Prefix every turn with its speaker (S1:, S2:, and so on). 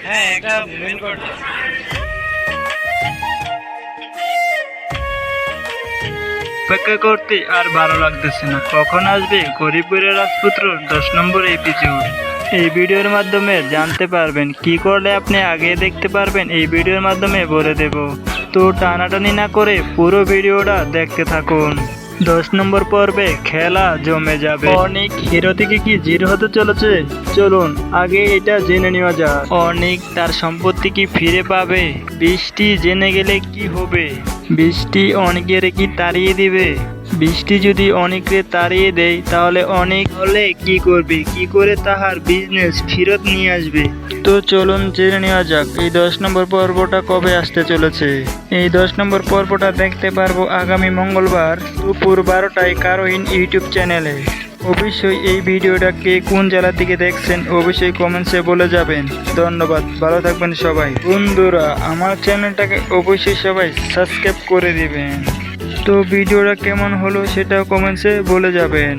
S1: হ্যাঁ, একটা মেল করতে।
S2: অপেক্ষা করতে আর ভালো লাগতেছে না, কখন আসবে গরিবপুরের রাজপুত্র 10 নম্বর এপিসোড। এই ভিডিওর মাধ্যমে জানতে পারবেন কি করলে আপনি আগে দেখতে পারবেন, এই ভিডিওর মাধ্যমে বলে দেব। তো টানাটানি না করে পুরো ভিডিওটা দেখতে থাকুন। 10 নম্বর পর্বে খেলা জমে যাবে। অনেক হিরো থেকে কি জিরো হতে চলেছে, চলুন আগে এটা জেনে নেওয়া যাক। অনেক তার সম্পত্তি কি ফিরে পাবে? বৃষ্টি জেনে গেলে কি হবে? বৃষ্টি অনেকের কি তাড়িয়ে দিবে? বৃষ্টি যদি অনেককে তাড়িয়ে দেয় তাহলে অনেক হলে কি করবে, কি করে তাহার বিজনেস ফেরত নিয়ে আসবে? তো চলুন জেনে নেওয়া যাক এই 10 নম্বর পর্বটা কবে আসতে চলেছে। এই 10 নম্বর পর্বটা দেখতে পারবো আগামী মঙ্গলবার দুপুর 12টায় কারোইন ইউটিউব চ্যানেলে। অবশ্যই এই ভিডিওটা কে কোন জেলা থেকে দেখছেন অবশ্যই কমেন্টসে বলে যাবেন। ধন্যবাদ, ভালো থাকবেন সবাই। বন্ধুরা, আমার চ্যানেলটাকে অবশ্যই সবাই সাবস্ক্রাইব করে দিবেন। তো ভিডিওটা কেমন হলো সেটাও কমেন্টসে বলে যাবেন।